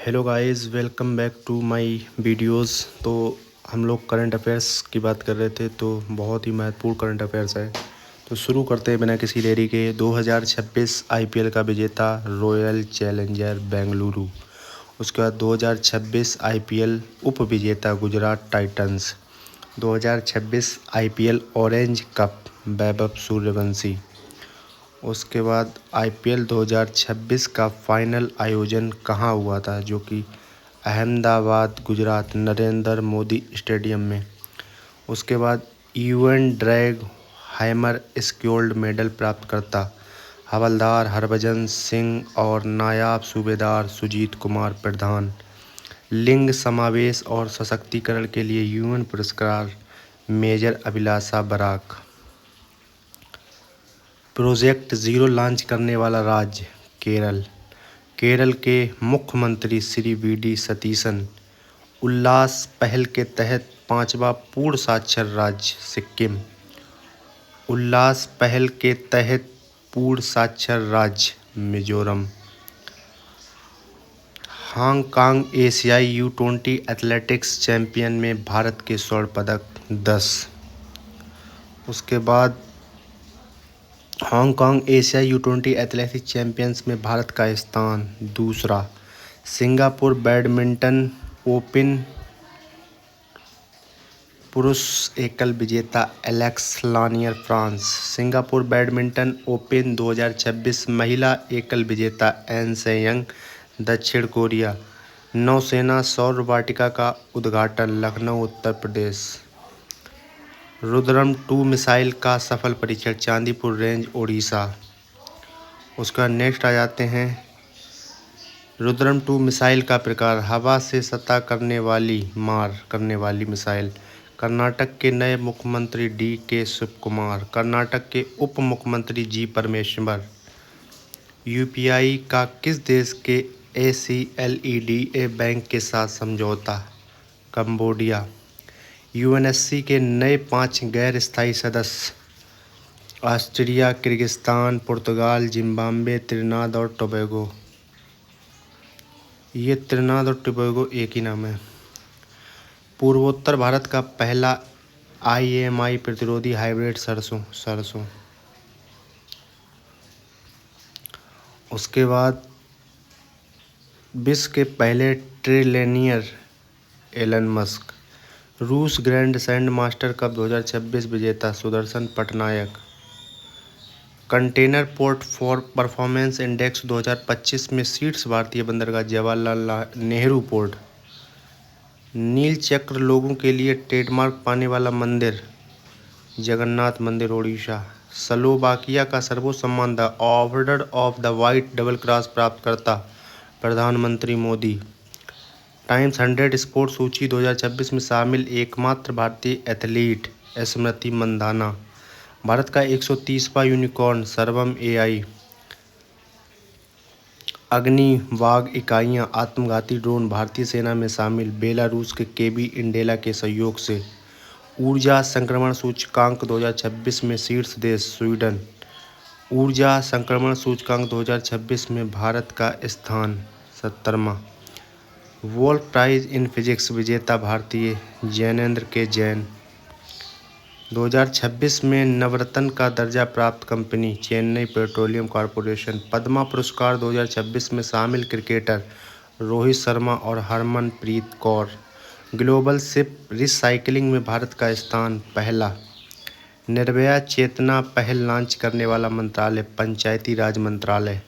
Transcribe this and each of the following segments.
Hello guys, welcome back to my videos. तो हम लोग करंट अफेयर्स की बात कर रहे थे, तो बहुत ही महत्वपूर्ण करंट अफेयर्स है। तो शुरू करते हैं बिना किसी देरी के। 2026 आईपीएल का विजेता रॉयल चैलेंजर बेंगलुरु। उसके बाद 2026 आईपीएल उप विजेता Gujarat Titans. 2026 IPL orange cup Vaibhav Suryavanshi. उसके बाद आईपीएल 2026 का फाइनल आयोजन कहाँ हुआ था, जो कि अहमदाबाद गुजरात नरेंद्र मोदी स्टेडियम में। उसके बाद UN drag hammer skilled medal प्राप्त करता हवलदार हरभजन सिंह और नायब सूबेदार सुजीत कुमार प्रधान। लिंग समावेश और सशक्तिकरण के लिए यूएन पुरस्कार मेजर अभिलाषा बराक। प्रोजेक्ट ज़ीरो लॉन्च करने वाला राज्य केरल। केरल के मुख्यमंत्री श्री वी.डी. सतीशन। उल्लास पहल के तहत 5वां पूर्ण साक्षर राज्य सिक्किम। उल्लास पहल के तहत पूर्ण साक्षर राज्य मिजोरम। हांगकांग एशियाई U20 एथलेटिक्स चैंपियन में भारत के स्वर्ण पदक 10। उसके बाद हांगकांग एशियाई U20 एथलेटिक्स चैंपियंस में भारत का स्थान 2। सिंगापुर बैडमिंटन ओपन पुरुष एकल विजेता Alex Lanier France. Singapore badminton open 2026 महिला एकल विजेता एन सेयंग दक्षिण कोरिया। नौसेना सौर वाटिका का उद्घाटन लखनऊ उत्तर प्रदेश। रुद्रम 2 मिसाइल का सफल परीक्षण चांदीपुर रेंज ओडिशा। उसका नेक्स्ट आ जाते हैं रुद्रम 2 मिसाइल का प्रकार हवा से सतह करने वाली मिसाइल। कर्नाटक के नए मुख्यमंत्री D.K. शिवकुमार। कर्नाटक के उप मुख्यमंत्री जी परमेश्वर। यूपीआई का किस देश के ACLEDA बैंक के साथ समझौता, कंबोडिया। यूएनएससी के नए 5 गैर स्थायी सदस्य ऑस्ट्रिया, किर्गिस्तान, पुर्तगाल, जिम्बाब्वे, त्रिनाद और टोबैगो। ये त्रिनाद और टोबैगो एक ही नाम है। पूर्वोत्तर भारत का पहला IMI प्रतिरोधी हाइब्रिड सरसों। उसके बाद विश्व के पहले ट्रिलियनियर एलन मस्क। रूस ग्रैंड सैंड मास्टर कप 2026 विजेता Sudarshan Patnaik. Container port for performance index 2025 में शीर्ष भारतीय बंदरगाह जवाहरलाल नेहरू पोर्ट। नील चक्र लोगों के लिए ट्रेडमार्क पाने वाला मंदिर जगन्नाथ मंदिर ओडिशा। स्लोवाकिया का सर्वोच्च सम्मान the order of the white double cross प्राप्त करता प्रधानमंत्री मोदी। टाइम्स 100 स्पोर्ट्स सूची 2026 में शामिल एकमात्र भारतीय एथलीट स्मृति मंधाना। भारत का 130वां यूनिकॉर्न सर्वम AI। अग्नि वाग इकाइयाँ आत्मघाती ड्रोन भारतीय सेना में शामिल। बेलारूस के KB इंडेला के सहयोग से। ऊर्जा संक्रमण सूचकांक 2026 में शीर्ष देश स्वीडन। ऊर्जा संक्रमण सूचकांक 2026 में भारत का स्थान 70वां। वोल्फ प्राइज इन फिजिक्स विजेता भारतीय जैनेंद्र के जैन। 2026 में नवरत्न का दर्जा प्राप्त company Chennai petroleum corporation. Padma पुरस्कार 2026 में शामिल क्रिकेटर रोहित शर्मा और Harmanpreet Kaur. Global ship recycling में भारत का स्थान पहला। निर्भया चेतना पहल लॉन्च करने वाला मंत्रालय पंचायती राज मंत्रालय।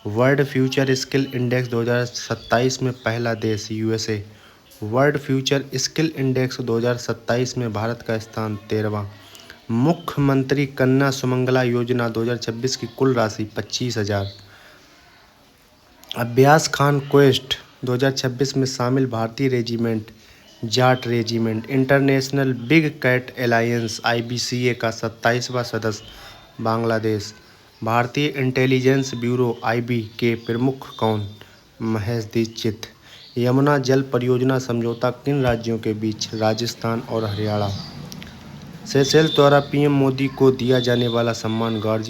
वर्ल्ड फ्यूचर स्किल इंडेक्स 2027 में पहला देश USA। World future skill index 2027 में भारत का स्थान 13वां। मुख्यमंत्री कन्या सुमंगला योजना 2026 की कुल राशि 25,000। अब्बास खान क्वेस्ट 2026 में शामिल भारतीय regiment Jat regiment. International big cat alliance IBCA का 27वां सदस्य बांग्लादेश। भारतीय इंटेलिजेंस ब्यूरो IB के प्रमुख कौन, महेश दीक्षित। यमुना जल परियोजना समझौता किन राज्यों के बीच, राजस्थान और हरियाणा। सेशेल्स द्वारा PM मोदी को दिया जाने वाला सम्मान गार्जियन